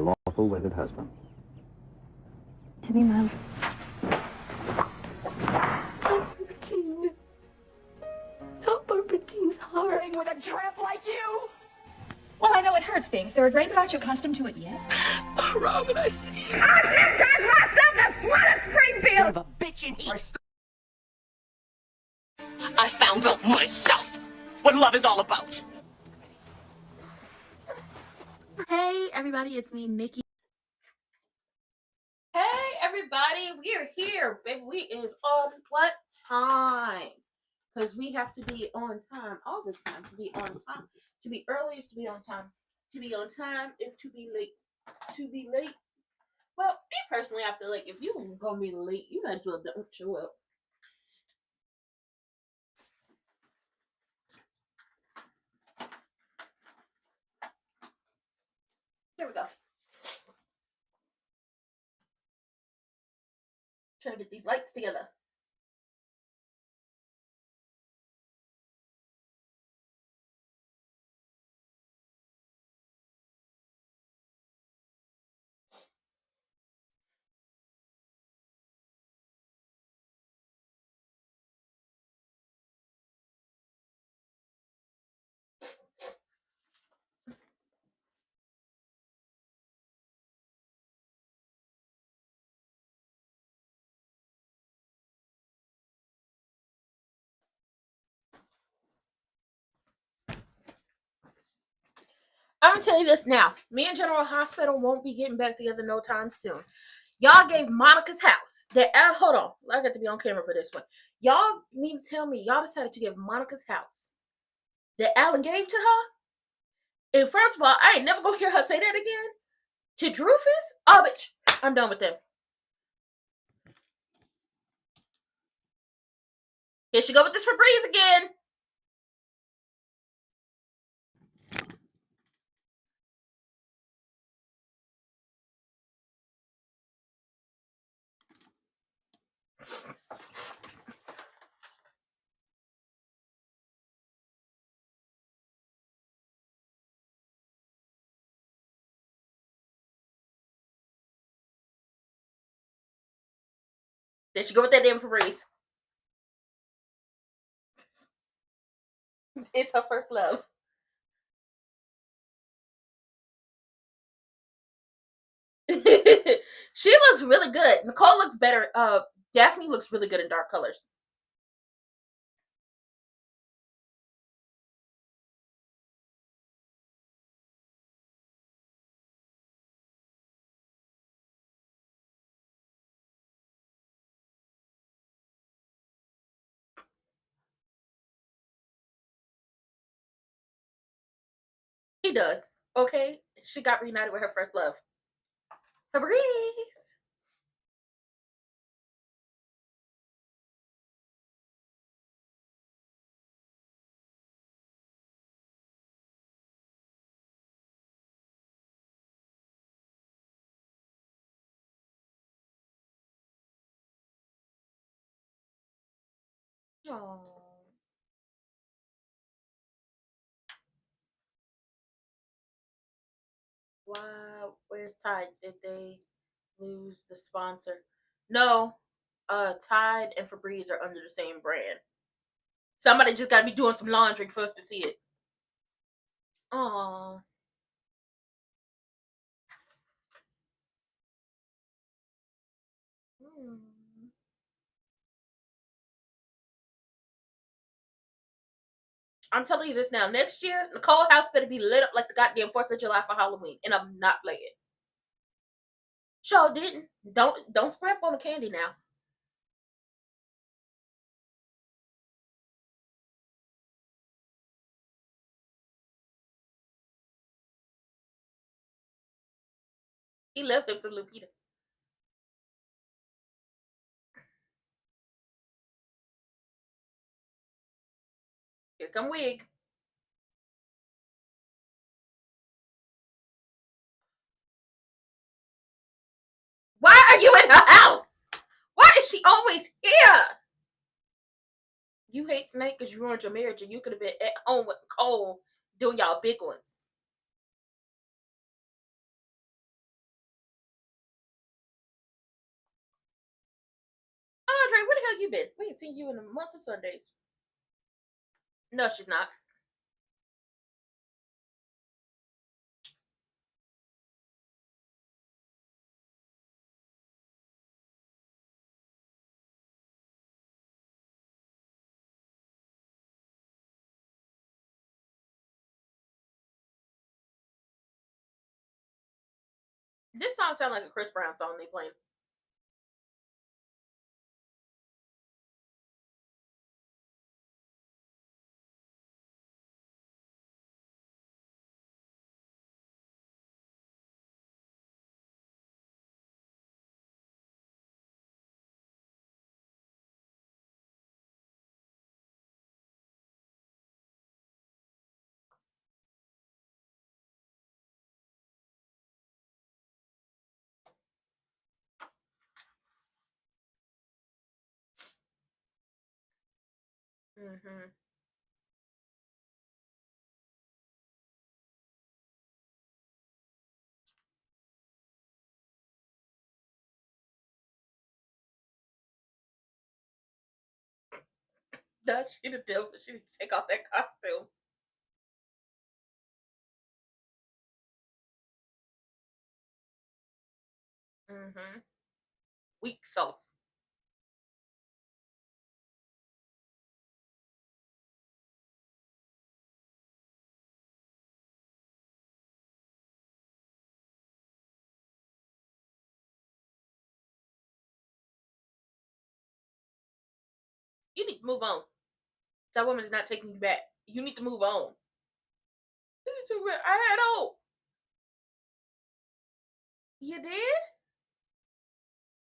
lawful wedded husband. To be my... How Barbertine's hard. With a tramp like you? Well, I know it hurts being third rate, but aren't you accustomed to it yet? Oh, Robin, I see. I myself the slut of Springfield! Of a bitch in here. I found out myself what love is all about. Hey everybody, it's me, Nikki. Hey everybody, we're here, baby. We is on what time? Because we have to be on time all the time. To be on time. To be early is to be on time. To be on time is to be late. To be late. Well, me personally, I feel like if you're gonna be late, you might as well don't show up. Here we go. Trying to get these lights together. I'm gonna tell you this now. Me and General Hospital won't be getting back together no time soon. Y'all gave Monica's house. Hold on. I got to be on camera for this one. Y'all mean to tell me y'all decided to give Monica's house that Alan gave to her? And first of all, I ain't never gonna hear her say that again. To Drufus? Oh, bitch. I'm done with them. Here she go with this Febreze again. There she go with that damn Febreze. It's her first love. She looks really good. Nicole looks better. Daphne looks really good in dark colors. He does. Okay? She got reunited with her first love. Febreze. Oh. Wow. Where's Tide? Did they lose the sponsor? No. Tide and Febreze are under the same brand. Somebody just gotta be doing some laundry for us to see it. Aww. I'm telling you this now. Next year, Nicole house better be lit up like the goddamn 4th of July for Halloween. And I'm not playing. Sure didn't. Don't scrap on the candy now. He left him some Lupita. Here come Wig. Why are you in her house? Why is she always here? You hate tonight because you ruined your marriage and you could have been at home with Nicole doing y'all big ones. Ray, where the hell you been? We ain't seen you in a month of Sundays. No, she's not. This song sounds like a Chris Brown song they playing. Mm-hmm. That's she the devil. She need to take off that costume. Mm-hmm. Weak sauce. You need to move on. That woman is not taking you back. You need to move on. I had hope. You did?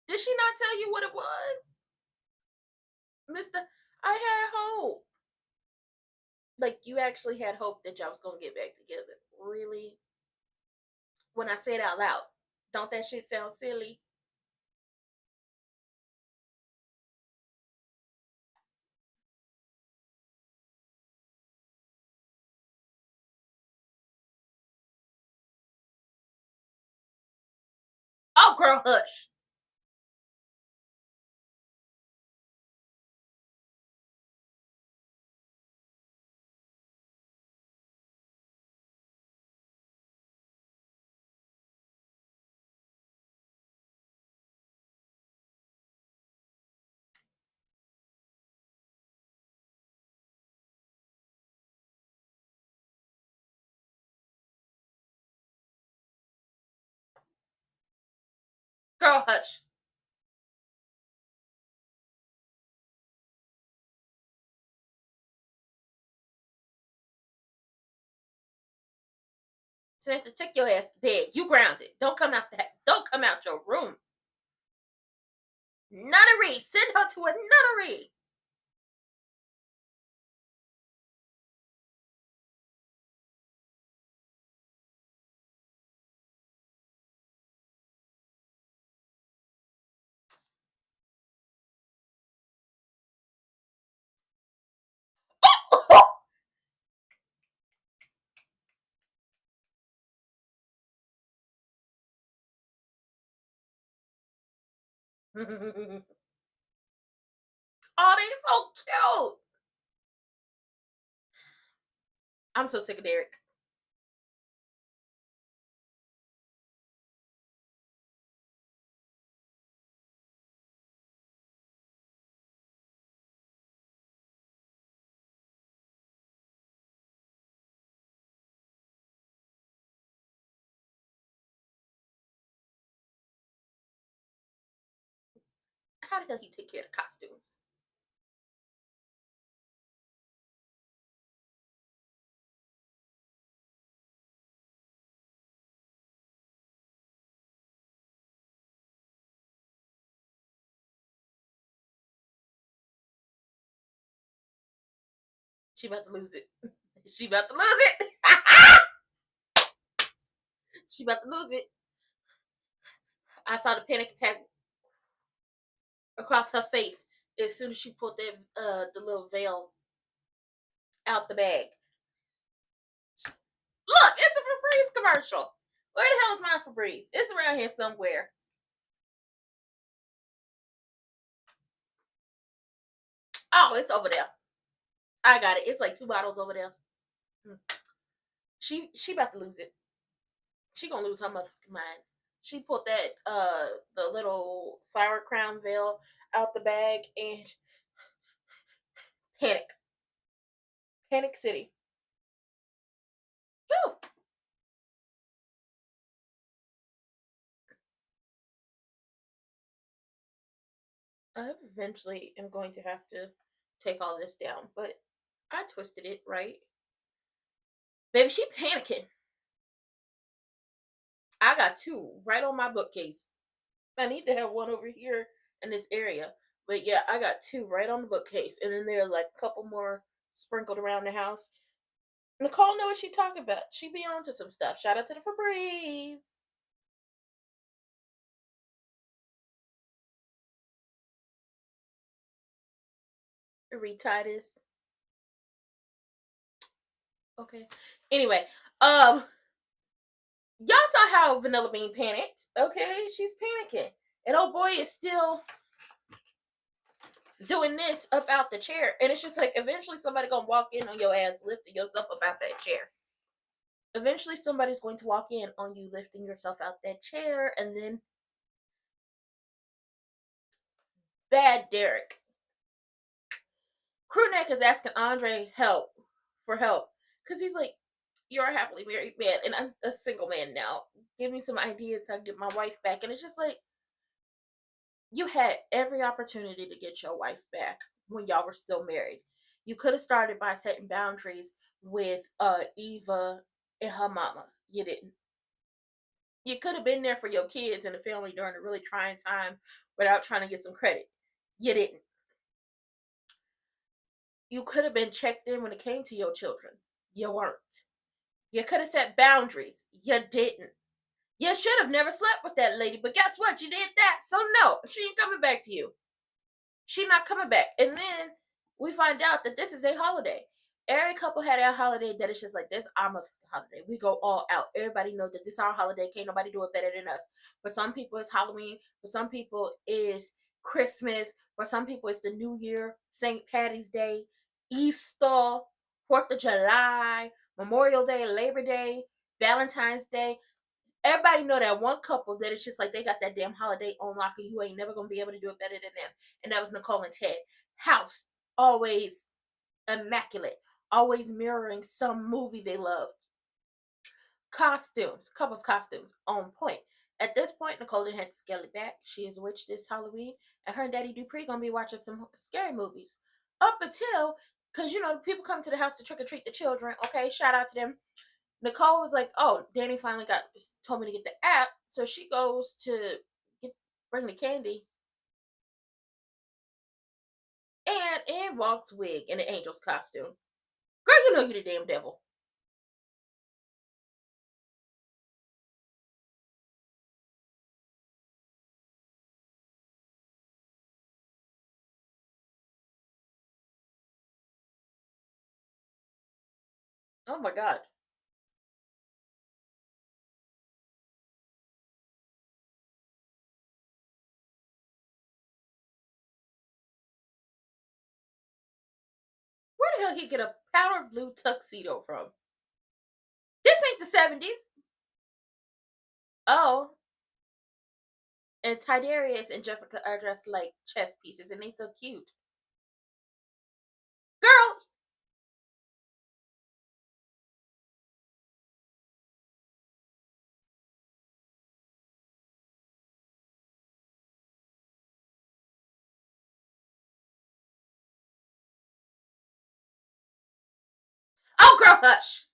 Did she not tell you what it was? Mister, I had hope. Like, you actually had hope that y'all was gonna get back together. Really? When I say it out loud, don't that shit sound silly? Oh, girl, hush. Girl, hush. Samantha, take your ass to bed. You grounded. Don't come out your room. Nunnery. Send her to a nunnery. Oh, they so cute. I'm so sick of Derek. How the hell he take care of the costumes? She about to lose it. She about to lose it. She about to lose it. I saw the panic attack across her face as soon as she pulled that the little veil out the bag. Look, it's a Febreze commercial. Where the hell is my Febreze? It's around here somewhere. Oh, it's over there. I got it. It's like 2 bottles over there. She about to lose it. She gonna lose her motherfucking mind. She pulled that the little flower crown veil out the bag and panic city. Woo! I eventually am going to have to take all this down, but I twisted it right. Baby, she panicking. I got 2 right on my bookcase. I need to have one over here in this area. But yeah, I got 2 right on the bookcase. And then there are like a couple more sprinkled around the house. Nicole know what she talking about. She be on to some stuff. Shout out to the Febreze. Retie this. Okay. Anyway, y'all saw how Vanilla Bean panicked. Okay, she's panicking. And oh boy is still doing this up out the chair. And it's just like eventually somebody gonna walk in on your ass lifting yourself up out that chair. Eventually somebody's going to walk in on you lifting yourself out that chair, and then bad Derek. Crewneck is asking Andre for help. Because he's like, you're a happily married man, and I'm a single man now. Give me some ideas how to get my wife back. And it's just like, you had every opportunity to get your wife back when y'all were still married. You could have started by setting boundaries with Eva and her mama. You didn't. You could have been there for your kids and the family during a really trying time without trying to get some credit. You didn't. You could have been checked in when it came to your children. You weren't. You could have set boundaries. You didn't. You should have never slept with that lady, but guess what? You did that. So no, she ain't coming back to you. She not coming back. And then we find out that this is a holiday. Every couple had a holiday that is just like this. I'm a holiday. We go all out. Everybody knows that this is our holiday. Can't nobody do it better than us. For some people, it's Halloween. For some people, it's Christmas. For some people, it's the New Year, St. Patty's Day, Easter, 4th of July, Memorial Day, Labor Day, Valentine's Day. Everybody know that one couple that it's just like they got that damn holiday on lock and you ain't never gonna be able to do it better than them. And that was Nicole and Ted. House, always immaculate, always mirroring some movie they loved. Couples costumes on point. At this point, Nicole didn't have to scale it back. She is a witch this Halloween, and her and Daddy Dupree gonna be watching some scary movies. Up until, because you know, people come to the house to trick or treat the children. Okay, shout out to them. Nicole was like, "Oh, Danny finally told me to get the app," so she goes to bring the candy, and in walks Wig in the angel's costume. Girl, you know you the damn devil. Oh my god. Where the hell he get a powder blue tuxedo from? This ain't the 70s. Oh. And Tidarius and Jessica are dressed like chess pieces, and they so cute. Girl! Oh, girl, hush!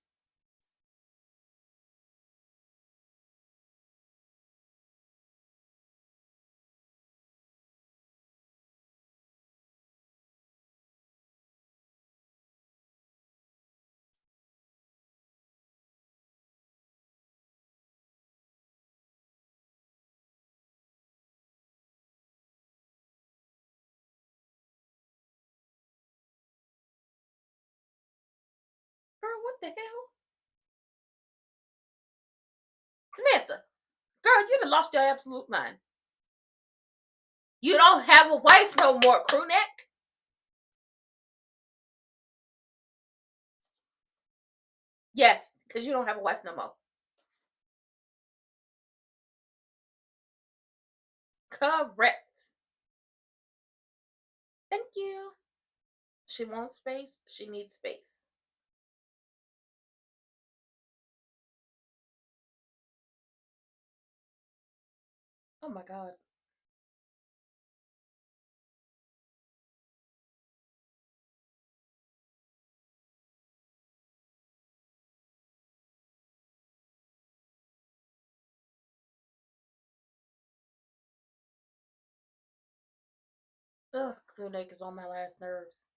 Girl, what the hell? Samantha, girl, you done lost your absolute mind. You don't have a wife no more, crew neck. Yes, because you don't have a wife no more. Correct. Thank you. She wants space. She needs space. Oh my God. Ugh, clear neck is on my last nerves.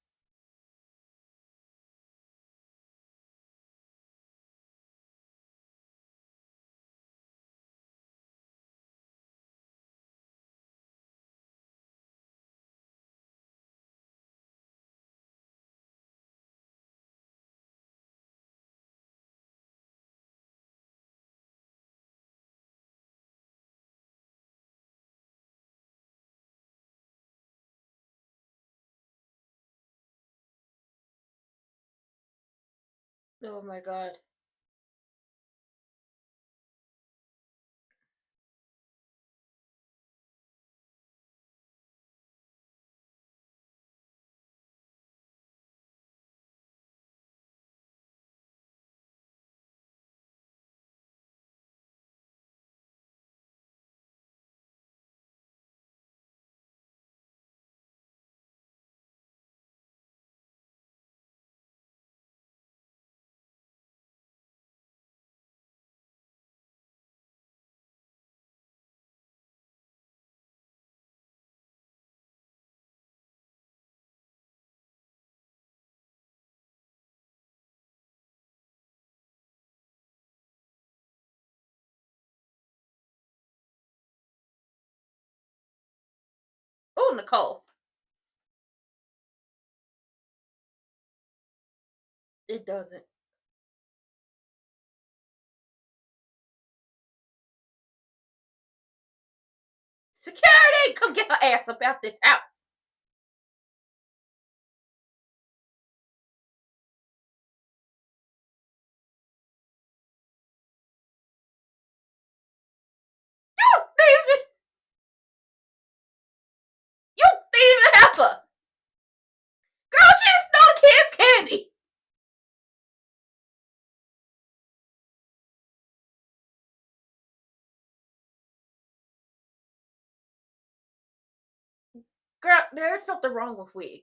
Oh my God. Oh, Nicole. It doesn't. Security! Come get her ass up out this house. You thieving! You thieving heifer! Girl, she just stole the kids' candy! Girl, there's something wrong with Wig.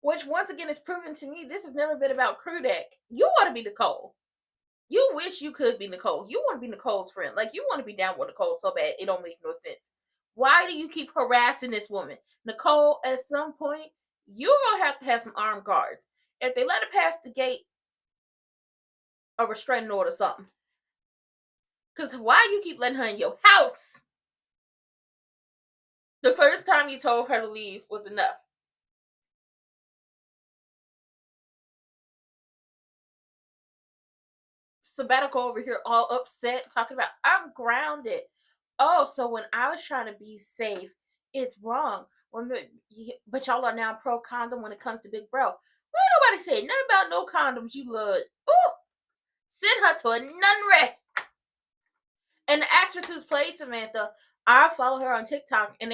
Which, once again, is proven to me this has never been about crew deck. You want to be Nicole. You wish you could be Nicole. You want to be Nicole's friend. Like, you want to be down with Nicole so bad, it don't make no sense. Why do you keep harassing this woman? Nicole, at some point, you're going to have some armed guards. If they let her pass the gate, a restraining order or something. Because why you keep letting her in your house? The first time you told her to leave was enough. Sabbatical over here all upset, talking about, I'm grounded. Oh, so when I was trying to be safe, it's wrong. But y'all are now pro condom when it comes to Big Bro. Well, nobody said nothing about no condoms, you lud. Ooh, send her to a nunnery. And the actress who's played Samantha, I follow her on TikTok, and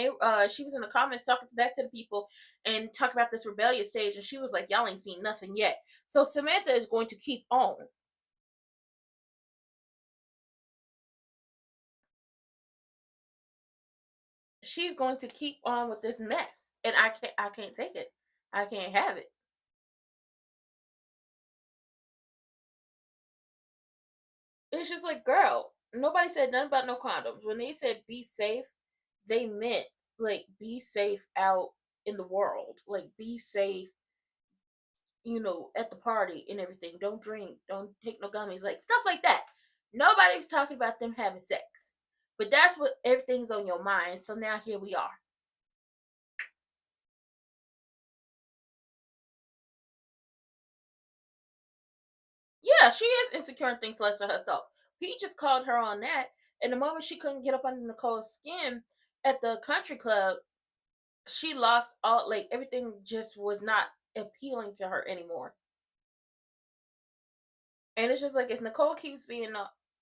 she was in the comments talking back to the people and talking about this rebellious stage, and she was like, y'all ain't seen nothing yet. So Samantha is going to keep on. She's going to keep on with this mess, and I can't take it. I can't have it. It's just like, girl, nobody said nothing about no condoms. When they said be safe, they meant like be safe out in the world, like be safe, at the party and everything. Don't drink, don't take no gummies, like stuff like that. Nobody was talking about them having sex, but that's what everything's on your mind. So now here we are. Yeah, she is insecure and thinks less of herself. Pete just called her on that, and the moment she couldn't get up under Nicole's skin at the country club, she lost all, like, everything just was not appealing to her anymore. And it's just like, if Nicole keeps being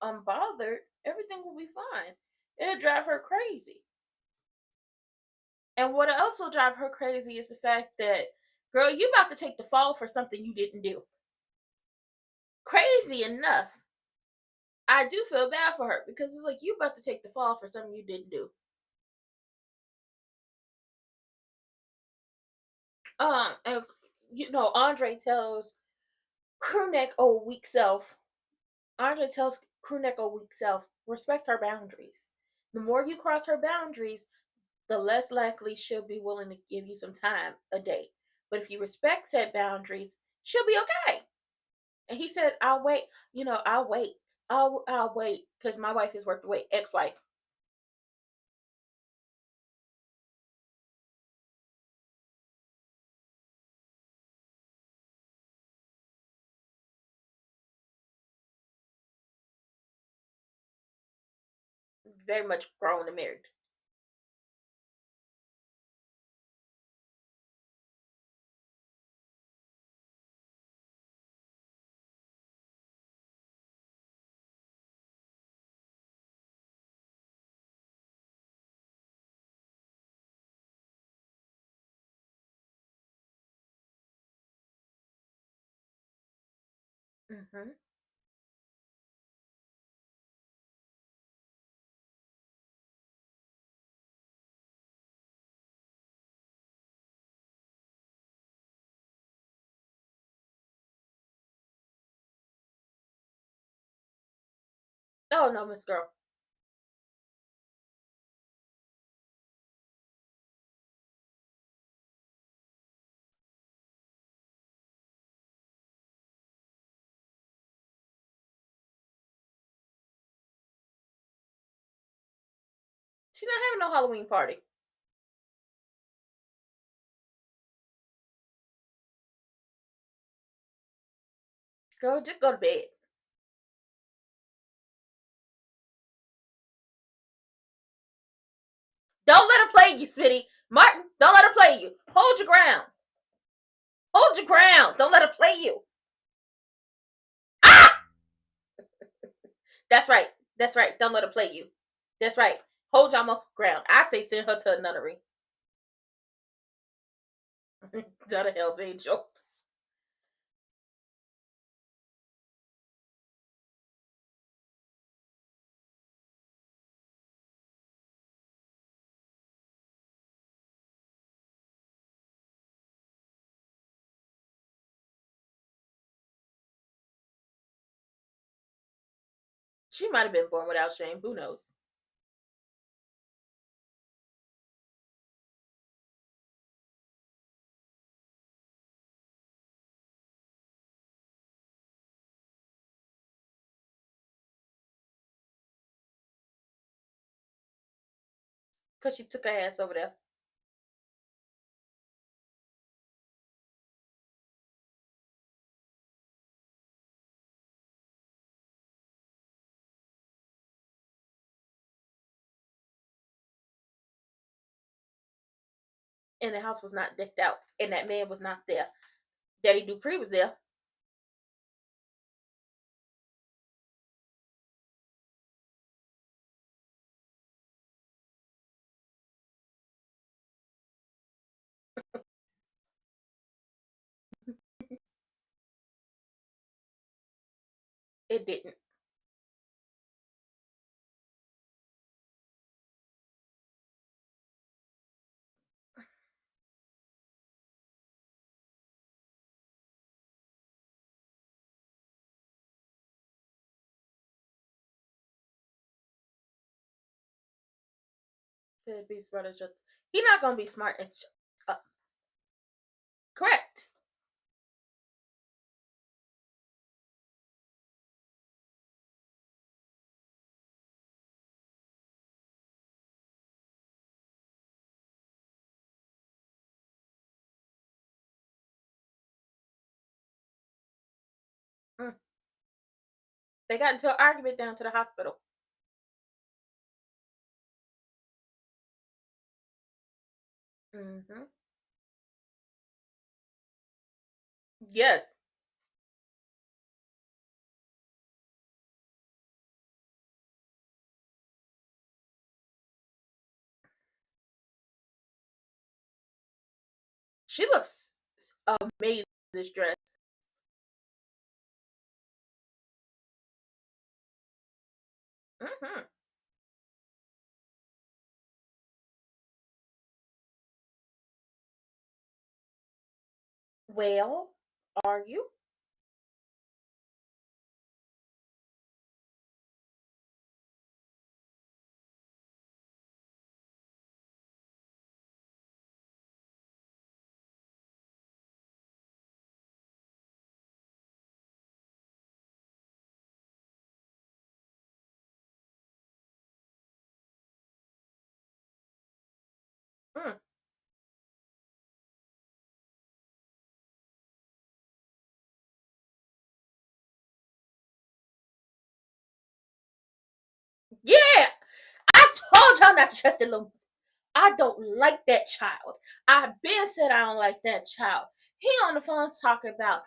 unbothered, everything will be fine. It'll drive her crazy. And what else will drive her crazy is the fact that, girl, you about to take the fall for something you didn't do. Crazy enough, I do feel bad for her, because it's like, you about to take the fall for something you didn't do. And Andre tells Crewneck, oh, weak self. Andre tells Crewneck, oh, weak self, respect her boundaries. The more you cross her boundaries, the less likely she'll be willing to give you some time a day. But if you respect said boundaries, she'll be okay. And he said, I'll wait. I'll wait. I'll wait, because my wife has worked away. Ex-wife. Very much grown and married. Mm-hmm. Oh no, Miss Girl. She's not having no Halloween party. Girl, just go to bed. Don't let her play you, Spitty. Martin, don't let her play you. Hold your ground. Hold your ground. Don't let her play you. Ah! That's right. That's right. Don't let her play you. That's right. Hold your motherfucking ground. I say send her to a nunnery. Not a Hell's Angel. She might have been born without shame. Who knows? Because she took her ass over there. And the house was not decked out. And that man was not there. Daddy Dupree was there. It didn't. The Beast brother just, he not gonna be smart as correct. Mm. They got into an argument down to the hospital. Mm-hmm. Yes. She looks amazing in this dress. Mm-hmm. Well, are you? Mm. Yeah, I told y'all not to trust that little. I don't like that child. I've been said I don't like that child. He on the phone talking about,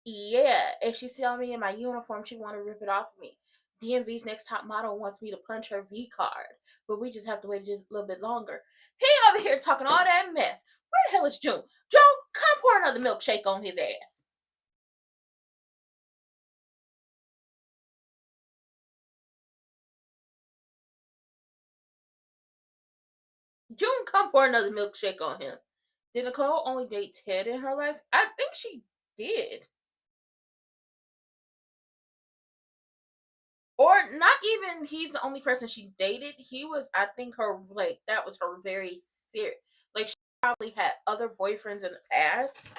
yeah, if she saw me in my uniform, she want to rip it off of me. DMV's next top model wants me to punch her V card, but we just have to wait just a little bit longer. He over here talking all that mess. Where the hell is June? Joe, come pour another milkshake on his ass. June, come pour another milkshake on him. Did Nicole only date Ted in her life? I think she did. Or not even he's the only person she dated. He was, I think, her, like, that was her very serious. Like, she probably had other boyfriends in the past,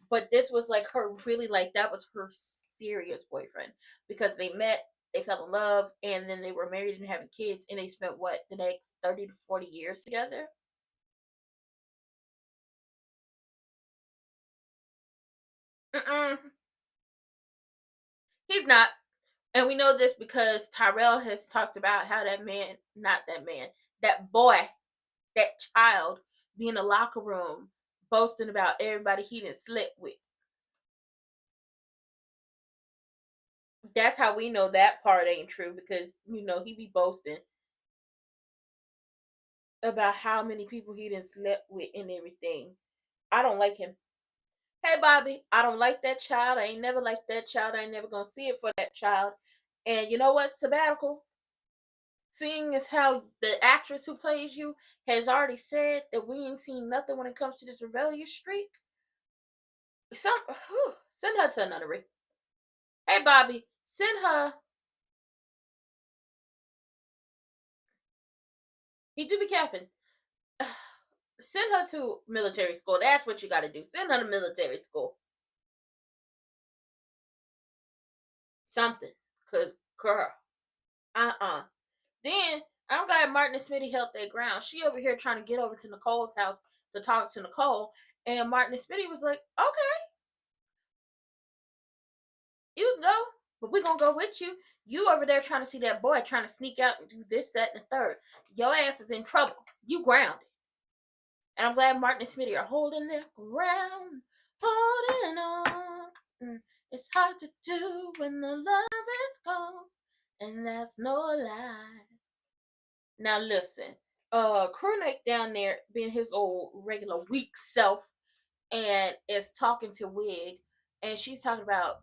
but this was like her really, like, that was her serious boyfriend because they met, they fell in love, and then they were married and having kids, and they spent what, the next 30 to 40 years together. Mm-mm. He's not. And we know this because Tyrell has talked about how that man, not that man, that boy, that child, be in the locker room boasting about everybody he didn't sleep with. That's how we know that part ain't true because he be boasting about how many people he didn't slept with and everything. I don't like him. Hey Bobby, I don't like that child. I ain't never liked that child. I ain't never gonna see it for that child. And you know what, sabbatical? Seeing as how the actress who plays you has already said that we ain't seen nothing when it comes to this rebellious streak, send her to a nunnery. Hey Bobby, send her. He do be capping. Send her to military school. That's what you got to do. Send her to military school. Something, cause girl, Then I'm glad Martin and Smitty held their ground. She over here trying to get over to Nicole's house to talk to Nicole, and Martin and Smitty was like, "Okay, you can go, but we gonna go with you. You over there trying to see that boy trying to sneak out and do this, that, and the third. Your ass is in trouble. You grounded." And I'm glad Martin and Smitty are holding their ground, holding on. It's hard to do when the love is gone, and that's no lie. Now listen, Crewneck down there being his old regular weak self and is talking to Wig, and she's talking about,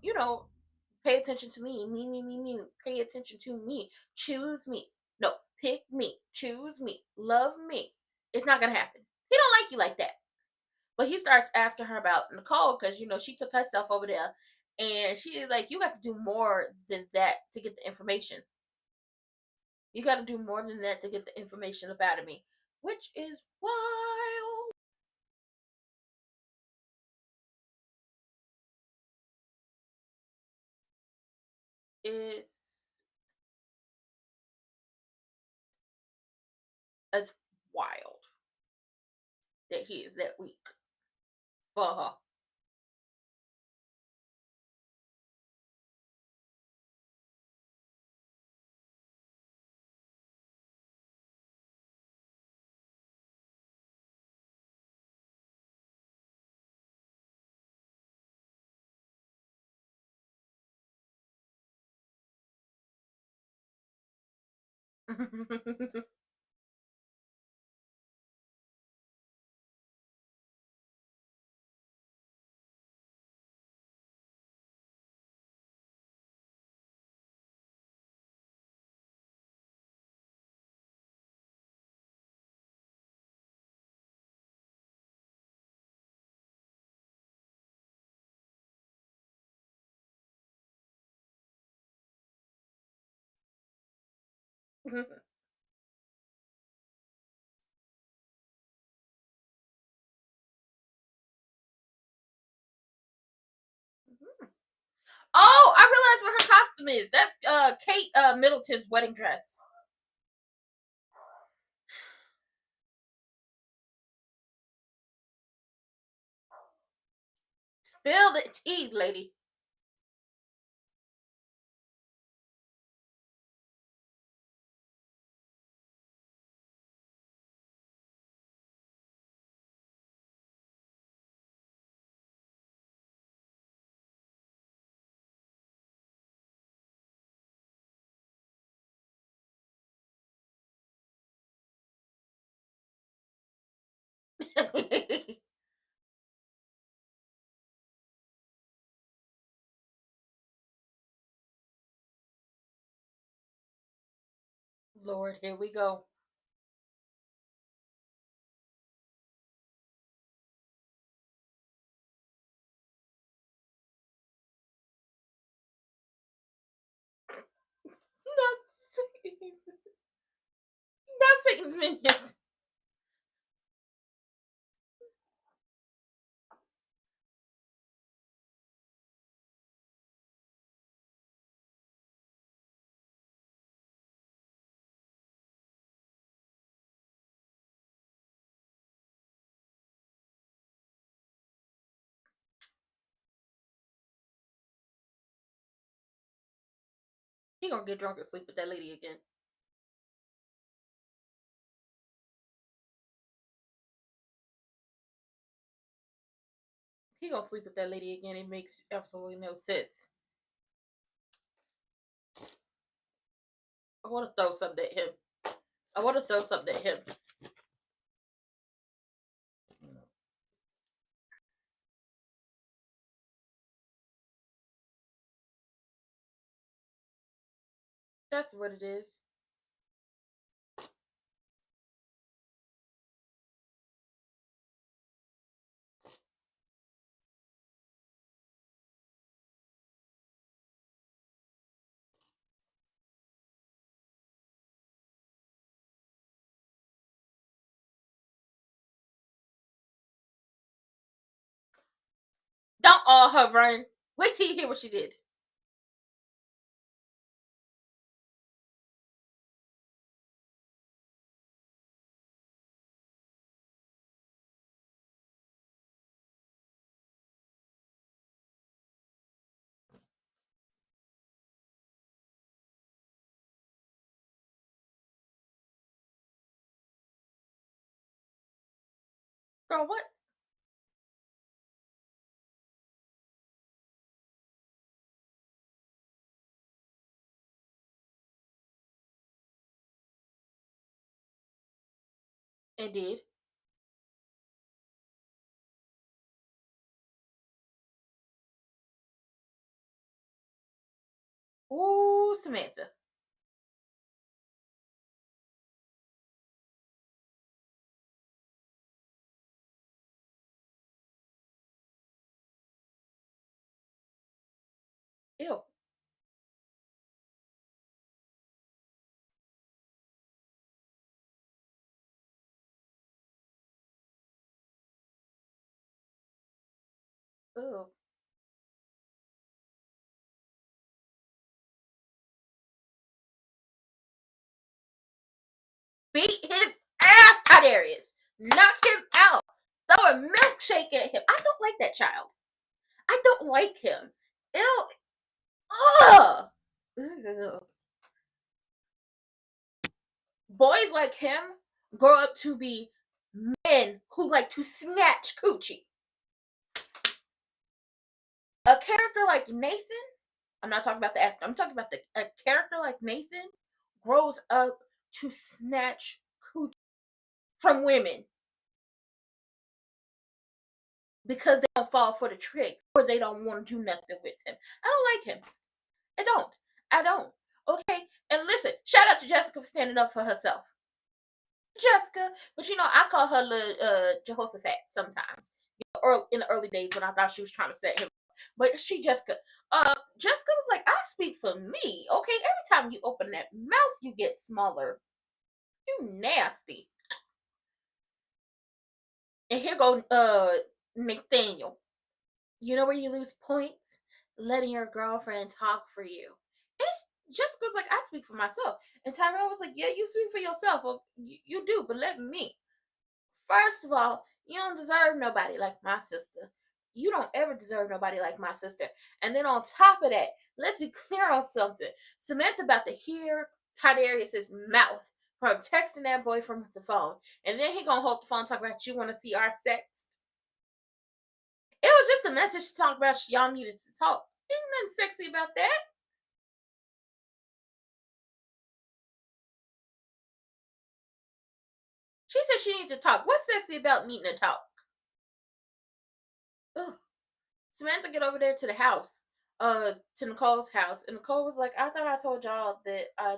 pay attention to me, pay attention to me, choose me. No, pick me, choose me, love me. It's not gonna happen. He don't like you like that. But he starts asking her about Nicole because she took herself over there, and she like, you got to do more than that to get the information. You got to do more than that to get the information about me, which is wild. It's wild that he is that weak for her. Oh, I realized what her costume is. That's Kate Middleton's wedding dress. Spill the tea, lady. Lord, here we go. Not Satan. Not Satan's minions. He gonna get drunk and sleep with that lady again. He gonna sleep with that lady again. It makes absolutely no sense. I want to throw something at him. That's what it is. Don't all her run. Wait till you hear what she did. Girl, what? It did. Ooh, Samantha. Ew. Ew. Beat his ass, Tiberius. Knock him out. Throw a milkshake at him. I don't like that child. I don't like him. Ew. Ugh. Ugh. Boys like him grow up to be men who like to snatch coochie. A character like Nathan, I'm not talking about the actor, I'm talking about a character like Nathan grows up to snatch coochie from women because they don't fall for the tricks or they don't want to do nothing with him. I don't like him. I don't. Okay? And listen, shout out to Jessica for standing up for herself. Jessica, but I call her little Jehoshaphat sometimes. In the early days when I thought she was trying to set him up. But Jessica. Jessica was like, I speak for me. Okay, every time you open that mouth, you get smaller. You nasty. And here go Nathaniel. You know where you lose points? Letting your girlfriend talk for you. It's Jessica's like, I speak for myself. And Tyrell was like, yeah, you speak for yourself. Well, you do, but let me. First of all, you don't deserve nobody like my sister. You don't ever deserve nobody like my sister. And then on top of that, let's be clear on something. Samantha about to hear Tiberius's mouth from texting that boy from the phone. And then he gonna hold the phone and talk about you want to see our sex. It was just a message to talk about y'all needed to talk. Ain't nothing sexy about that. She said she needed to talk. What's sexy about needing to talk? Ugh. Samantha get over there to the house, to Nicole's house, and Nicole was like, I thought I told y'all that I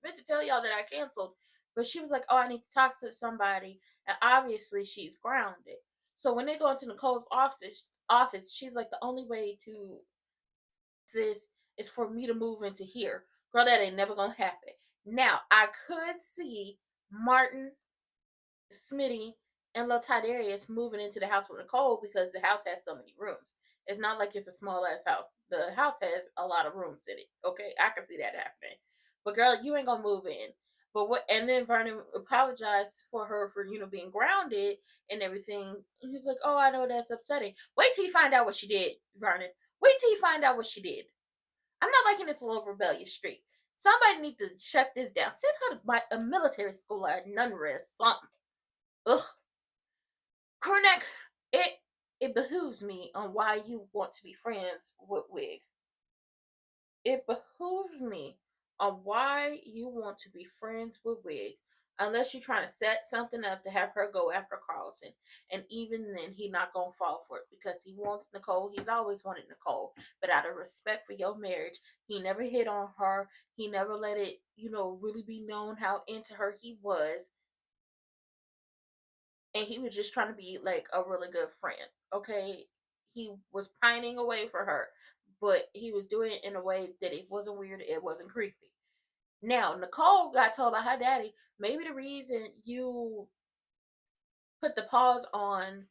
meant to tell y'all that I canceled. But she was like, oh, I need to talk to somebody. And obviously she's grounded. So when they go into Nicole's office, she's like, the only way to this is for me to move into here. Girl, that ain't never gonna happen. Now, I could see Martin, Smitty, and Lil Tiberius moving into the house with Nicole because the house has so many rooms. It's not like it's a small ass house. The house has a lot of rooms in it. Okay, I can see that happening. But girl, you ain't gonna move in. But what? And then Vernon apologized for her for being grounded and everything. And he's like, "Oh, I know that's upsetting. Wait till you find out what she did, Vernon. Wait till you find out what she did. I'm not liking this little rebellious streak. Somebody need to shut this down. Send her to a military school or a nunnery or something. Ugh. Cornack, it behooves me on why you want to be friends with Wig. It behooves me on why you want to be friends with Wig, unless you're trying to set something up to have her go after Carlton. And even then, he not gonna fall for it because he wants Nicole. He's always wanted Nicole, but out of respect for your marriage, he never hit on her. He never let it, really be known how into her he was. And he was just trying to be like a really good friend. Okay, he was pining away for her, but he was doing it in a way that it wasn't weird, it wasn't creepy. Now, Nicole got told by her daddy, maybe the reason you put the pause on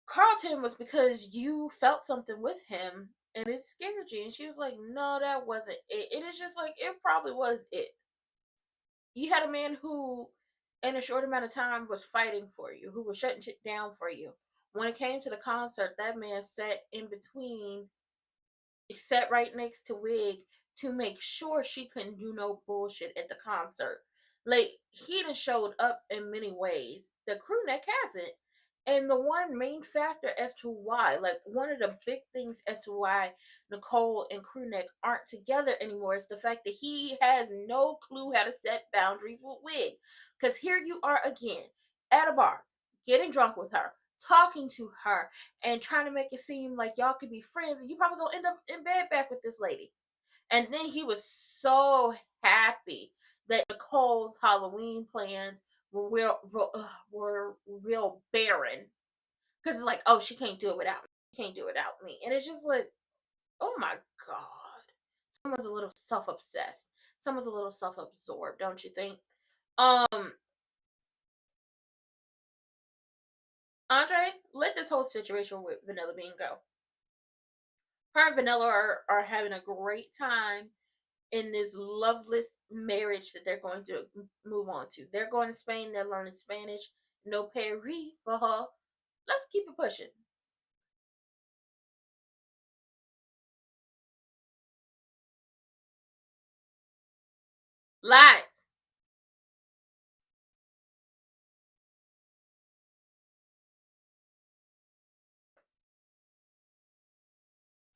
Carlton was because you felt something with him and it scared you. And she was like, no, that wasn't it. It is just like, it probably was it. You had a man who in a short amount of time was fighting for you, who was shutting shit down for you. When it came to the concert, that man sat in between, sat right next to Wig to make sure she couldn't do no bullshit at the concert. Like, he done showed up in many ways. The crew neck hasn't. And the one main factor as to why, like one of the big things as to why Nicole and Crewneck aren't together anymore is the fact that he has no clue how to set boundaries with Wig. Because here you are again at a bar, getting drunk with her, talking to her, and trying to make it seem like y'all could be friends, and you probably gonna end up in bed back with this lady. And then he was so happy that Nicole's Halloween plans were real barren. Because it's like, oh, she can't do it without me. She can't do it without me. And it's just like, oh my God. Someone's a little self-obsessed. Someone's a little self-absorbed, don't you think? Andre, let this whole situation with Vanilla Bean go. Her and Vanilla are having a great time in this loveless marriage that they're going to move on to. They're going to Spain. They're learning Spanish. No Paris for her. Let's keep it pushing. Lies.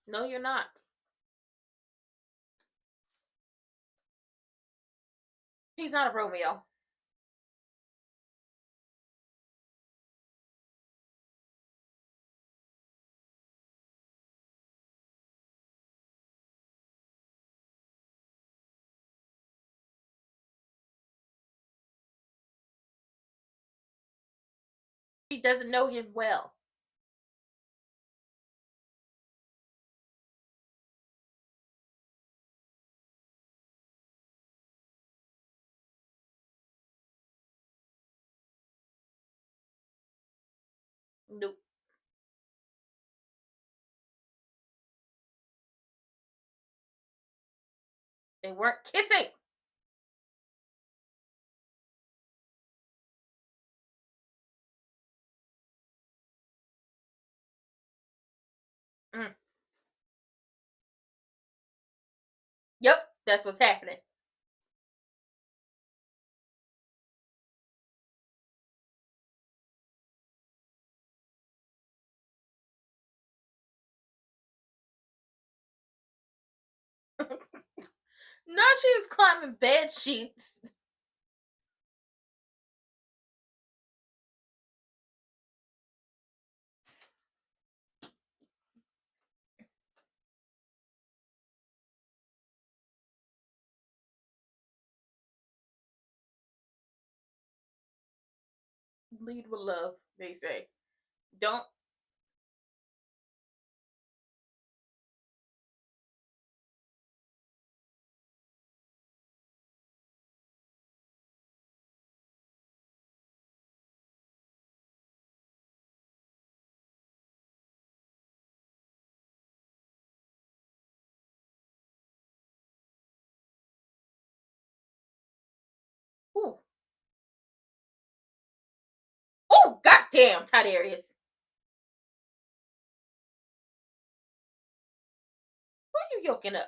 No, you're not. He's not a Romeo. He doesn't know him well. Nope. They weren't kissing. Mm. Yep, that's what's happening. No, she was climbing bed sheets. Lead with love, they say. Don't. Ooh. Oh, goddamn, Tiberius. Who are you yoking up?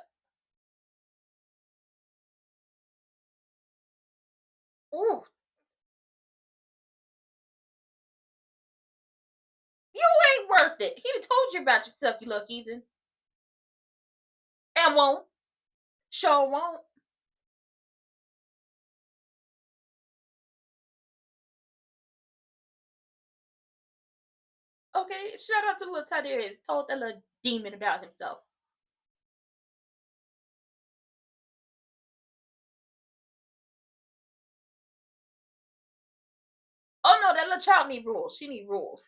Ooh. You ain't worth it. He done told you about yourself, you little heathen. And won't. Sure won't. Okay, shout out to little Tiberius. Told that little demon about himself. Oh no, that little child need rules. She need rules.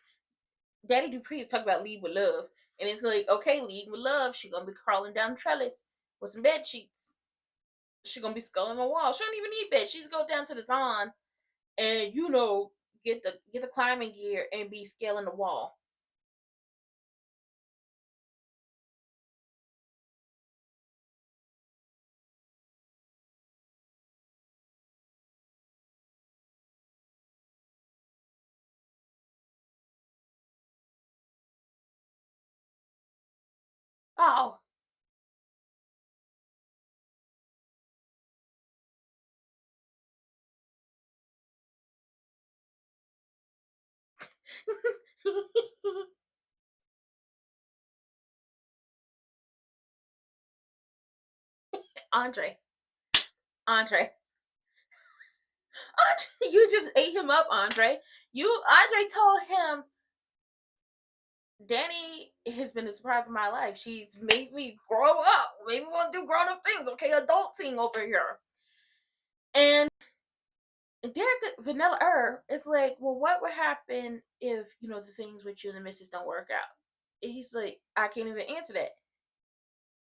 Daddy Dupree is talking about lead with love. And it's like, okay, lead with love. She gonna be crawling down the trellis with some bed sheets. She gonna be sculling the wall. She don't even need bed. She just go down to the Zon and get the climbing gear and be scaling the wall. Oh. Andre. Andre. Andre, you just ate him up, Andre. Andre told him, Danny has been a surprise in my life. She's made me grow up. Made me want to do grown up things. Okay, adulting over here. And Derek Vanilla is like, well, what would happen if, the things with you and the missus don't work out? And he's like, I can't even answer that.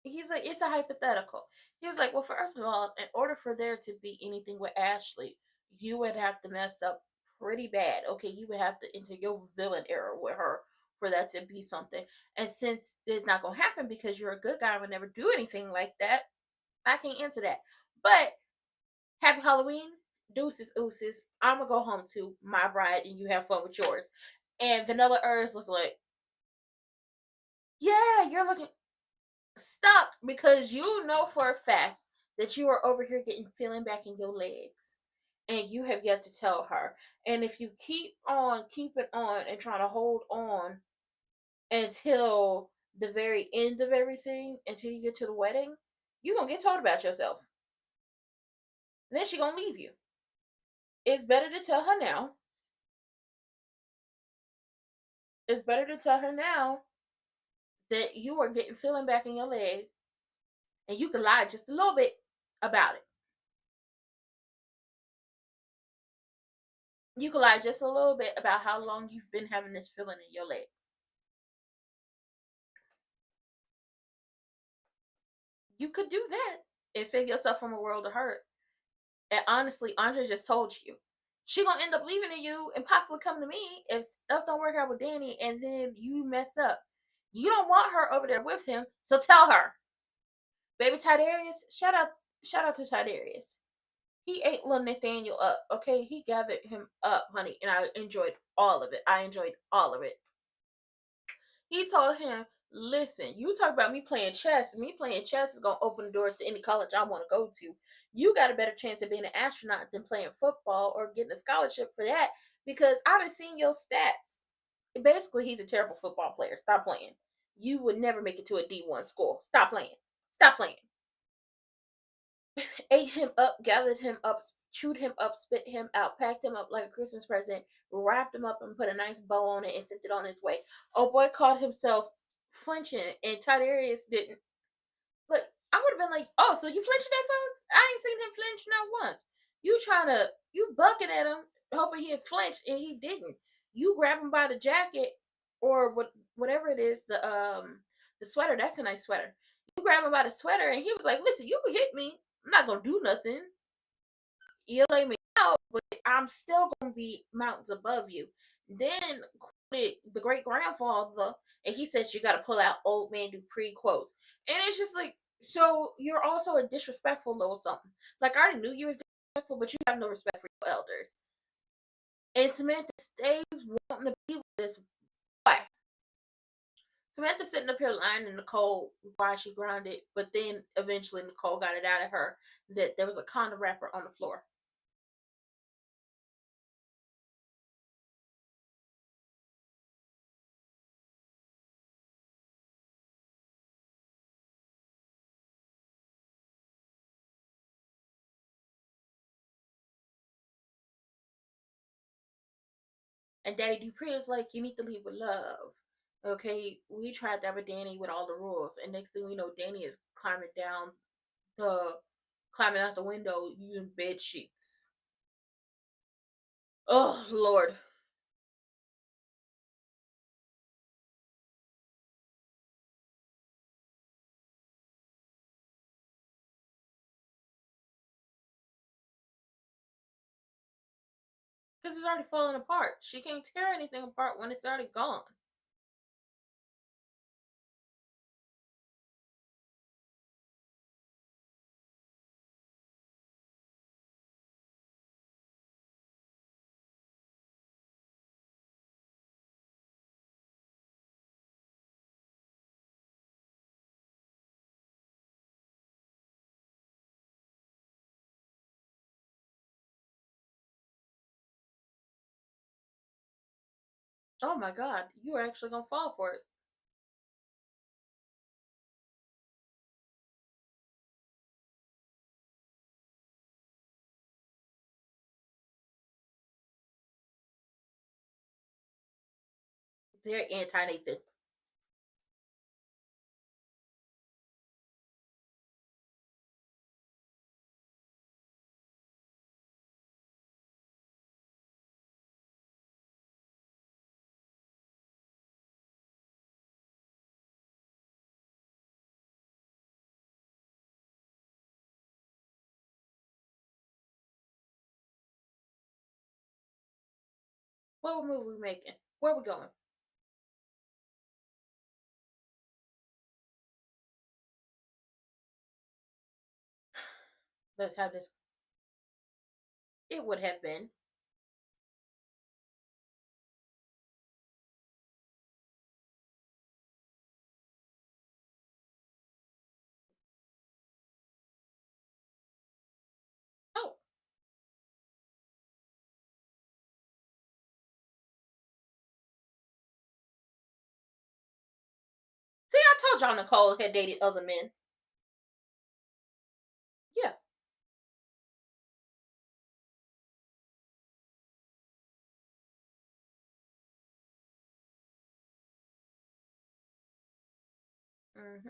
He's like, it's a hypothetical. He was like, well, first of all, in order for there to be anything with Ashley, you would have to mess up pretty bad. Okay, you would have to enter your villain era with her for that to be something. And since it's not gonna happen because you're a good guy and would never do anything like that, I can't answer that. But happy Halloween, deuces, ooses. I'm gonna go home to my bride and you have fun with yours. And Vanilla Earth's looking like, yeah, you're looking. Stop, because you know for a fact that you are over here getting feeling back in your legs and you have yet to tell her. And if you keep on keeping on and trying to hold on until the very end of everything, until you get to the wedding, you're gonna get told about yourself. And then she gonna leave you. It's better to tell her now. It's better to tell her now that you are getting feeling back in your leg, and you can lie just a little bit about it. You can lie just a little bit about how long you've been having this feeling in your legs. You could do that and save yourself from a world of hurt. And honestly, Andre just told you. She gonna end up leaving you and possibly come to me if stuff don't work out with Danny and then you mess up. You don't want her over there with him, so tell her. Baby Tidarius, shout out to Tidarius. He ate little Nathaniel up, okay? He gathered him up, honey, and I enjoyed all of it. I enjoyed all of it. He told him, listen, you talk about me playing chess. Me playing chess is going to open the doors to any college I want to go to. You got a better chance of being an astronaut than playing football or getting a scholarship for that because I've seen your stats. Basically, he's a terrible football player. Stop playing. You would never make it to a D1 school. Stop playing. Stop playing. Ate him up, gathered him up, chewed him up, spit him out, packed him up like a Christmas present, wrapped him up and put a nice bow on it and sent it on its way. Oh boy caught himself flinching and Tiberius didn't. But I would have been like, oh, so you flinching at folks? I ain't seen him flinch not once. You bucking at him, hoping he'd flinch, and he didn't. You grab him by the jacket or whatever it is, the sweater. That's a nice sweater. You grab him by the sweater, and he was like, listen, you can hit me. I'm not gonna do nothing. You lay me out, but I'm still gonna be mountains above you. Then the great grandfather, and he says you gotta pull out old man Dupree quotes. And it's just like, so you're also a disrespectful little something. Like I already knew you was disrespectful, but you have no respect for your elders. And Samantha stays wanting to be with this boy. Samantha sitting up here lying to Nicole why she grounded, but then eventually Nicole got it out of her that there was a condom wrapper on the floor. And Daddy Dupree is like, you need to leave with love. Okay, we tried that with Danny with all the rules, and next thing we know, Danny is climbing out the window using bed sheets. Oh Lord. Because it's already falling apart. She can't tear anything apart when it's already gone. Oh my god, you are actually gonna fall for it. They're anti-Nathan. What movie we making? Where we going? Let's have this. It would have been. Oh, see, I told y'all Nicole had dated other men. Yeah. Mm-hmm.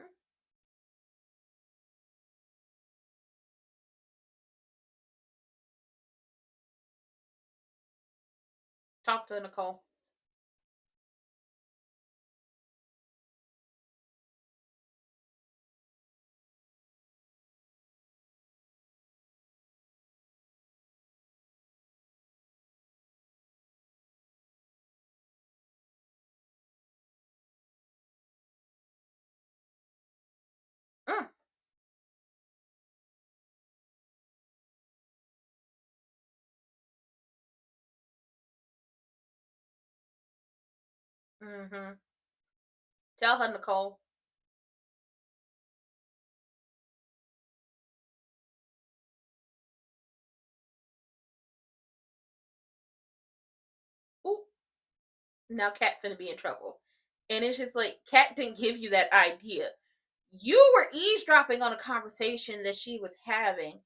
Talk to Nicole. Mm. Mm-hmm. Tell her, Nicole. Ooh. Now Kat finna be in trouble. And it's just like, Kat didn't give you that idea. You were eavesdropping on a conversation that she was having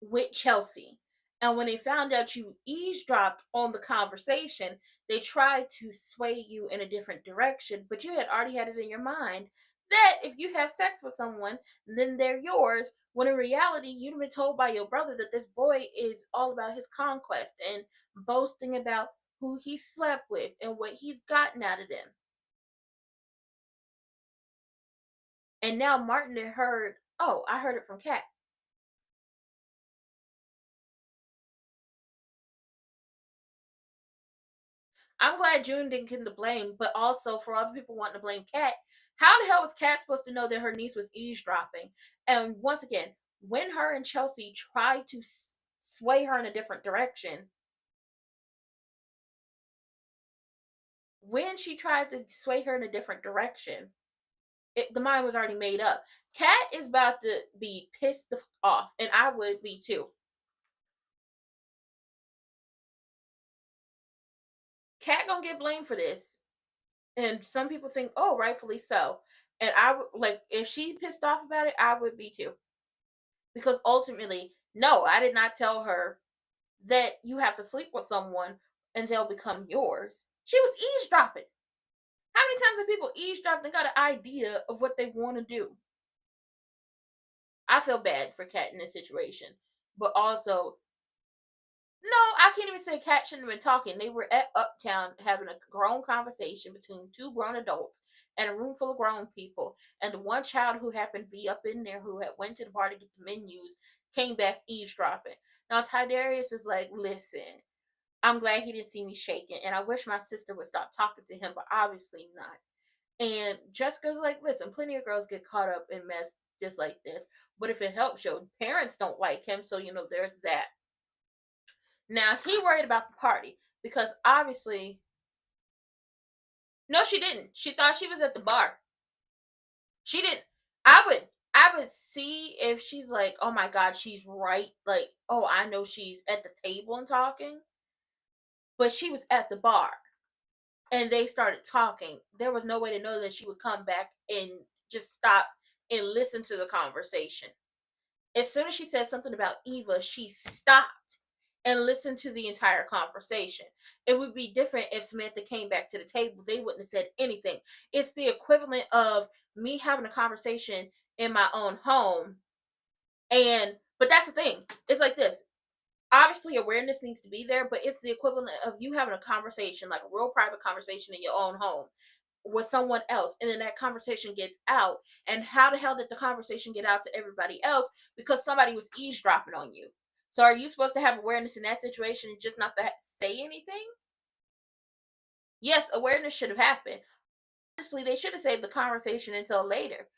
with Chelsea. And when they found out you eavesdropped on the conversation, they tried to sway you in a different direction, but you had already had it in your mind that if you have sex with someone, then they're yours. When in reality, you'd been told by your brother that this boy is all about his conquest and boasting about who he slept with and what he's gotten out of them. And now Martin had heard, oh, I heard it from Kat. I'm glad June didn't get the blame, but also for other people wanting to blame Kat, how the hell was Kat supposed to know that her niece was eavesdropping? And once again, when her and Chelsea tried to sway her in a different direction, when she tried to sway her in a different direction, the mind was already made up. Kat is about to be pissed off, and I would be too. Kat gonna get blamed for this, and some people think, oh, rightfully so. And I would like if she pissed off about it, I would be too. Because ultimately, no, I did not tell her that you have to sleep with someone and they'll become yours. She was eavesdropping. How many times have people eavesdropped and got an idea of what they want to do? I feel bad for Kat in this situation. But also, no, I can't even say Kat shouldn't have been talking. They were at Uptown having a grown conversation between two grown adults and a room full of grown people. And the one child who happened to be up in there who had went to the bar to get the menus came back eavesdropping. Now Tidarius was like, listen, I'm glad he didn't see me shaking, and I wish my sister would stop talking to him, but obviously not. And Jessica's like, listen, plenty of girls get caught up in mess just like this. But if it helps, your parents don't like him, so there's that. Now he worried about the party because obviously, no, she didn't. She thought she was at the bar. She didn't. I would see if she's like, oh my god, she's right. Like, oh, I know she's at the table and talking, but she was at the bar and they started talking. There was no way to know that she would come back and just stop and listen to the conversation. As soon as she said something about Eva, she stopped and listened to the entire conversation. It would be different if Samantha came back to the table. They wouldn't have said anything. It's the equivalent of me having a conversation in my own home. But that's the thing. It's like this. Obviously, awareness needs to be there, but it's the equivalent of you having a conversation, like a real private conversation in your own home with someone else, and then that conversation gets out. And how the hell did the conversation get out to everybody else? Because somebody was eavesdropping on you. So are you supposed to have awareness in that situation and just not to say anything? Yes, awareness should have happened. Honestly, they should have saved the conversation until later.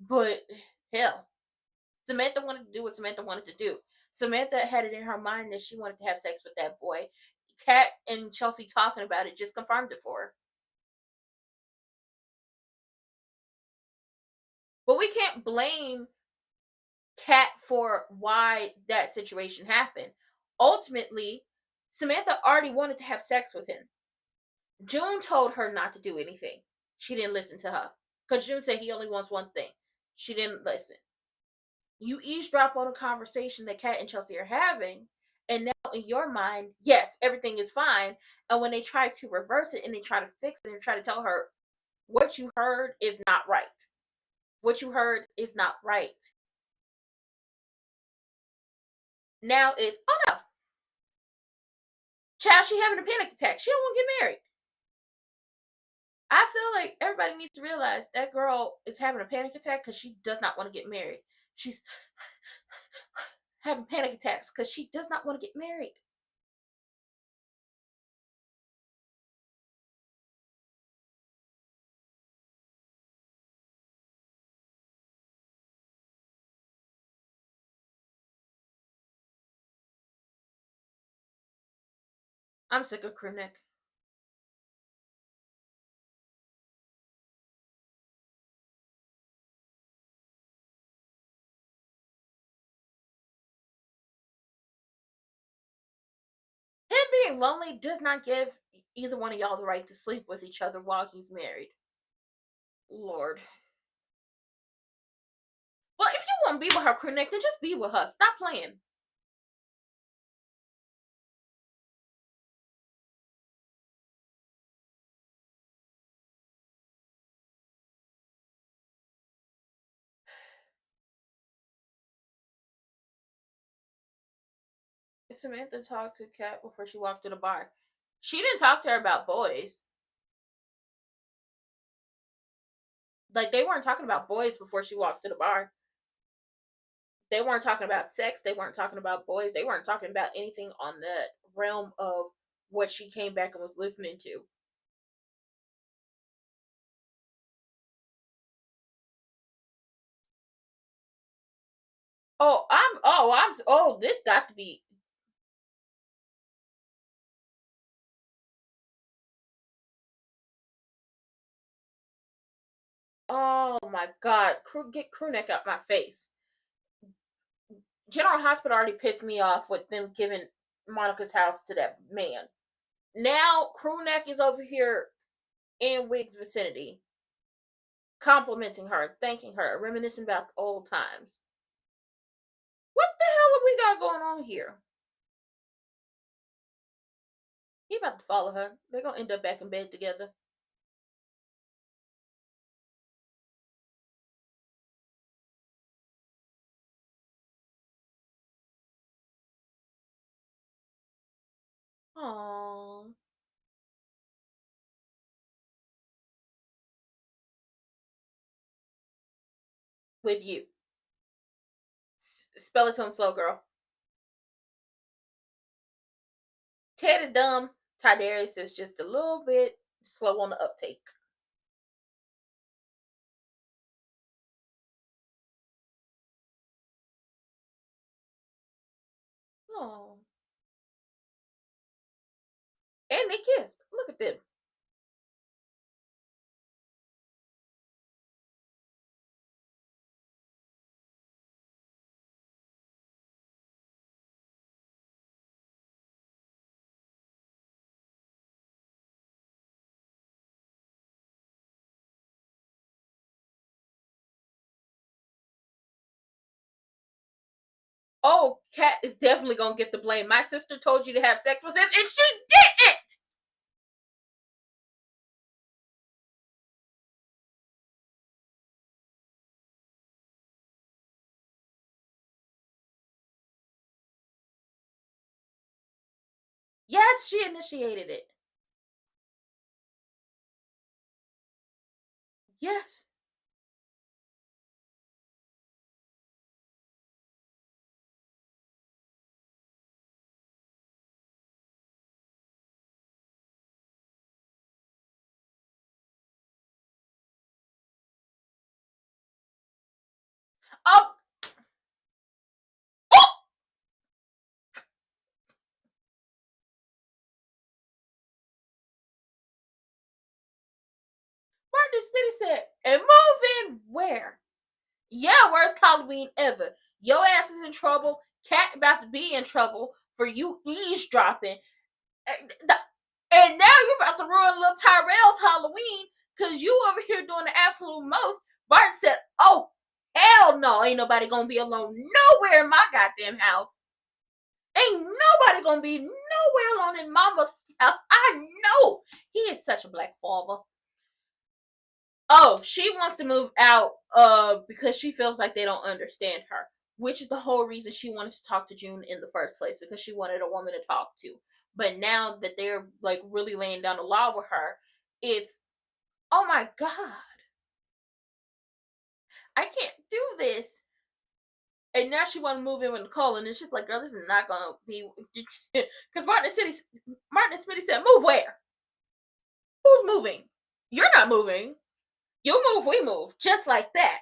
But hell, Samantha wanted to do what Samantha wanted to do. Samantha had it in her mind that she wanted to have sex with that boy. Kat and Chelsea talking about it just confirmed it for her. But we can't blame Kat for why that situation happened. Ultimately, Samantha already wanted to have sex with him. June told her not to do anything. She didn't listen to her. Because June said he only wants one thing. She didn't listen. You eavesdrop on a conversation that Kat and Chelsea are having, and now in your mind, yes, everything is fine. And when they try to reverse it and they try to fix it and try to tell her what you heard is not right. what you heard is not right. Now it's, oh no, child, she having a panic attack. She don't want to get married. I feel like everybody needs to realize that girl is having a panic attack because she does not want to get married. She's having panic attacks because she does not want to get married. I'm sick of crew neck. Him being lonely does not give either one of y'all the right to sleep with each other while he's married. Lord. Well, if you want to be with her, crew neck, then just be with her. Stop playing. Samantha talked to Kat before she walked to the bar. She didn't talk to her about boys. Like, they weren't talking about boys before she walked to the bar. They weren't talking about sex. They weren't talking about boys. They weren't talking about anything on the realm of what she came back and was listening to. This got to be. Oh my God. Get crew neck out my face. General Hospital already pissed me off with them giving Monica's house to that man. Now, crew neck is over here in Wig's vicinity, complimenting her, thanking her, reminiscing about the old times. What the hell have we got going on here? He about to follow her. They're gonna end up back in bed together. Aww. With you. Spell it to him slow, girl. Ted is dumb. Tiberius is just a little bit slow on the uptake. Oh. And they kissed. Look at them. Oh, Kat is definitely gonna get the blame. My sister told you to have sex with him, and she didn't! Yes, she initiated it. Yes. Oh! Oh! Martin Smitty said, and move in where? Yeah, worst Halloween ever. Your ass is in trouble. Cat about to be in trouble for you eavesdropping. And now you're about to ruin little Tyrell's Halloween because you over here doing the absolute most. Martin said, oh, hell no. Ain't nobody gonna be alone nowhere in my goddamn house. Ain't nobody gonna be nowhere alone in mama's house. I know. He is such a black father. Oh, she wants to move out because she feels like they don't understand her, which is the whole reason she wanted to talk to June in the first place, because she wanted a woman to talk to. But now that they're like really laying down the law with her, it's, oh my god, I can't do this. And now she want to move in with Nicole, and it's just like, girl, this is not gonna be, because Martin and Smitty said, move where? Who's moving? You're not moving. You move, we move, just like that.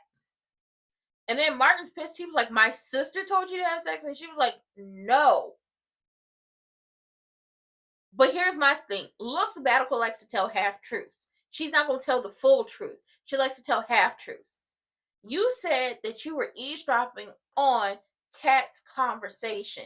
And then Martin's pissed. He was like, my sister told you to have sex, and she was like, no. But here's my thing. Little Sabbatical likes to tell half truths. She's not gonna tell the full truth. She likes to tell half truths. You said that you were eavesdropping on Kat's conversation.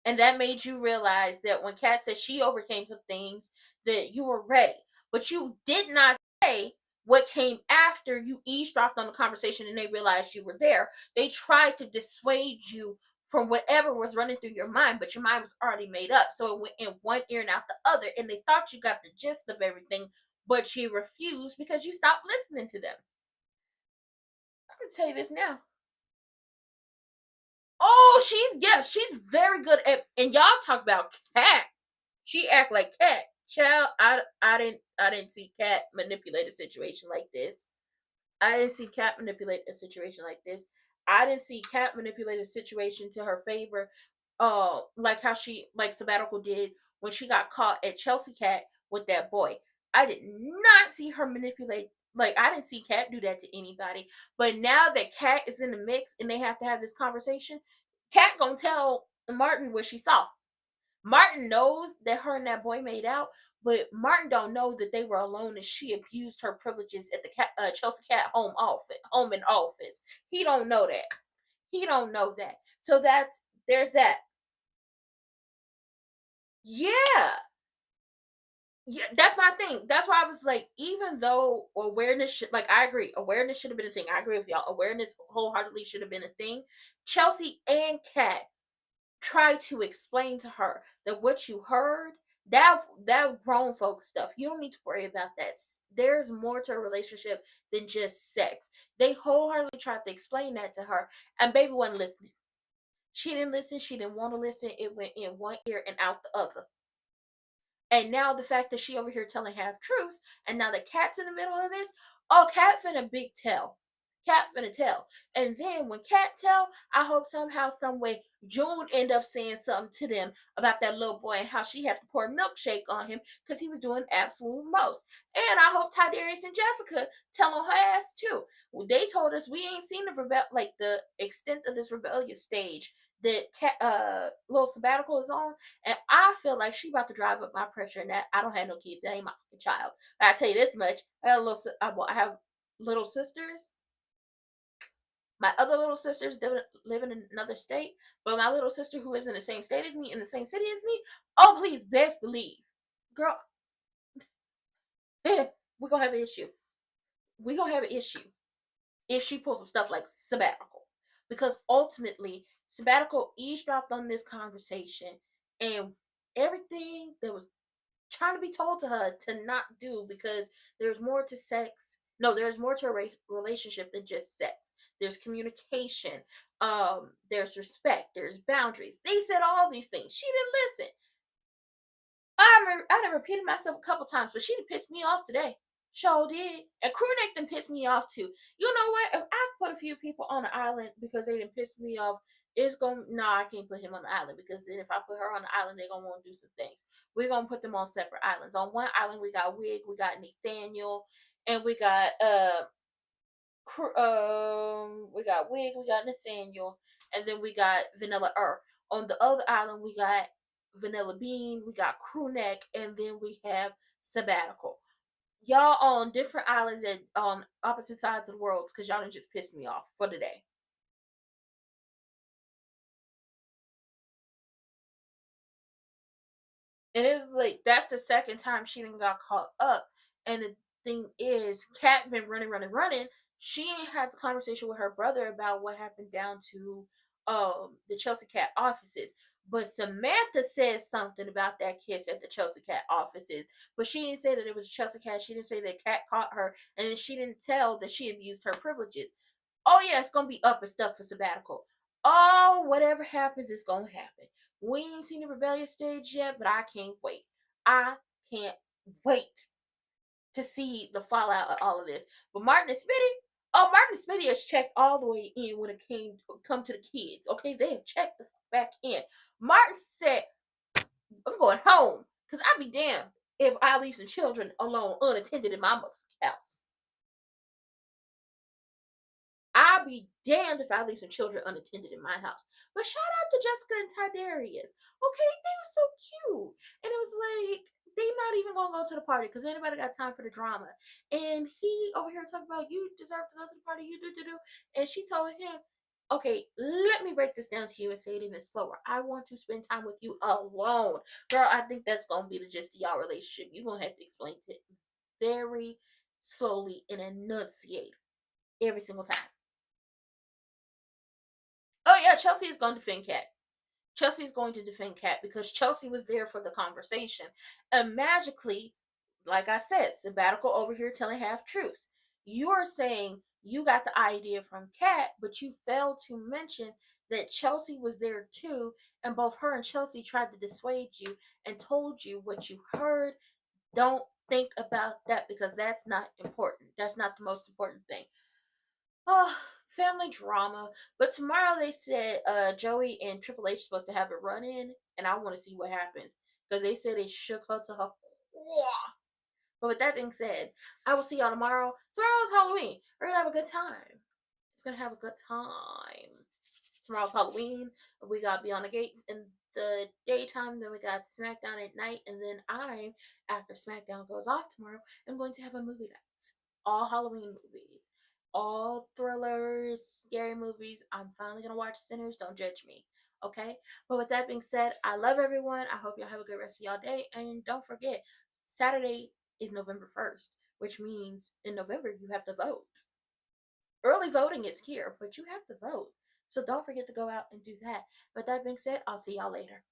And that made you realize that when Kat said she overcame some things, that you were ready. But you did not say what came after you eavesdropped on the conversation and they realized you were there. They tried to dissuade you from whatever was running through your mind, but your mind was already made up. So it went in one ear and out the other, and they thought you got the gist of everything, but you refused because you stopped listening to them. I'm going to tell you this now. Oh, she's very good at, and y'all talk about Kat. She act like Kat. Child, I didn't see Kat manipulate a situation like this. I didn't see Kat manipulate a situation like this. I didn't see Kat manipulate a situation to her favor. Like how Sabbatical did when she got caught at Chelsea Cat with that boy. I did not see her manipulate. Like, I didn't see Kat do that to anybody. But now that Kat is in the mix and they have to have this conversation, Kat gonna tell Martin what she saw. Martin knows that her and that boy made out, but Martin don't know that they were alone and she abused her privileges at the Chelsea Cat home and office. He don't know that. He don't know that. So there's that. Yeah. Yeah, that's my thing. That's why I was like, even though awareness I agree, awareness should have been a thing. I agree with y'all. Awareness wholeheartedly should have been a thing. Chelsea and Kat try to explain to her that what you heard, that grown folk stuff, you don't need to worry about that. There's more to a relationship than just sex. They wholeheartedly tried to explain that to her, and baby wasn't listening. She didn't listen. She didn't want to listen. It went in one ear and out the other. And now the fact that she over here telling half truths, and now the Kat's in the middle of this, oh, Kat finna big tell. Kat finna tell. And then when Kat tell, I hope somehow, some way, June end up saying something to them about that little boy and how she had to pour milkshake on him because he was doing absolute most. And I hope Tydarius and Jessica tell on her ass too. Well, they told us we ain't seen the extent of this rebellious stage that little Sabbatical is on, and I feel like she about to drive up my pressure. And that I don't have no kids, that ain't my fucking child. But I tell you this much: I have little sisters. My other little sisters live in another state, but my little sister who lives in the same state as me, in the same city as me, oh please, best believe, girl, we're gonna have an issue. We're gonna have an issue if she pulls some stuff like Sabbatical, because ultimately Sabbatical eavesdropped on this conversation, and everything that was trying to be told to her to not do, because there's more to sex. No, there's more to a relationship than just sex. There's communication. There's respect. There's boundaries. They said all these things. She didn't listen. I done repeated myself a couple times, but she done pissed me off today. Sure did. And Crewneck done pissed me off too. You know what? If I put a few people on the island because they done pissed me off, I can't put him on the island, because then if I put her on the island, they're gonna want to do some things. We're gonna put them on separate islands. On one island we got Wig, we got Nathaniel, and we got Wig, we got Nathaniel, and then we got Vanilla Earth. On the other island we got Vanilla Bean, we got Crewneck, and then we have Sabbatical. Y'all on different islands at opposite sides of the world, because y'all done just pissed me off for today. And it's like, that's the second time she done got caught up. And the thing is, Kat been running. She ain't had the conversation with her brother about what happened down to the Chelsea Cat offices. But Samantha said something about that kiss at the Chelsea Cat offices. But she didn't say that it was Chelsea Cat. She didn't say that Cat caught her. And then she didn't tell that she had used her privileges. Oh, yeah, it's going to be up and stuff for sabbatical. Oh, whatever happens, it's going to happen. We ain't seen the rebellious stage yet, but I can't wait. I can't wait to see the fallout of all of this. But Martin and Smitty has checked all the way in when it come to the kids. Okay, they have checked the back in. Martin said, "I'm going home because I'd be damned if I leave some children alone unattended in my motherfucking house. I'll be damned if I leave some children unattended in my house." But shout out to Jessica and Tiberius. Okay, they were so cute. And it was like, they not even gonna go to the party because anybody got time for the drama. And he over here talking about, you deserve to go to the party, you do. And she told him, okay, let me break this down to you and say it even slower. I want to spend time with you alone. Girl, I think that's gonna be the gist of y'all relationship. You're gonna have to explain it very slowly and enunciate every single time. Oh yeah, Chelsea is going to defend Cat. Chelsea is going to defend Cat because Chelsea was there for the conversation. And magically, like I said, sabbatical over here telling half truths. You're saying you got the idea from Cat, but you failed to mention that Chelsea was there too, and both her and Chelsea tried to dissuade you and told you what you heard. Don't think about that because that's not important. That's not the most important thing. Oh, family drama. But tomorrow they said Joey and Triple H supposed to have a run in, and I want to see what happens because they said it shook her to her core. But with that being said, I will see y'all tomorrow. Tomorrow's Halloween. We're gonna have a good time. It's gonna have a good time. Tomorrow's Halloween. We got Beyond the Gates in the daytime. Then we got SmackDown at night, and then I, after SmackDown goes off tomorrow, am going to have a movie night. All Halloween movies, all thrillers, scary movies. I'm finally gonna watch Sinners. Don't judge me, okay? But with that being said, I love everyone. I hope y'all have a good rest of y'all day, and don't forget, Saturday is November 1st, which means in November you have to vote. Early voting is here, but you have to vote. So don't forget to go out and do that. But that being said, I'll see y'all later.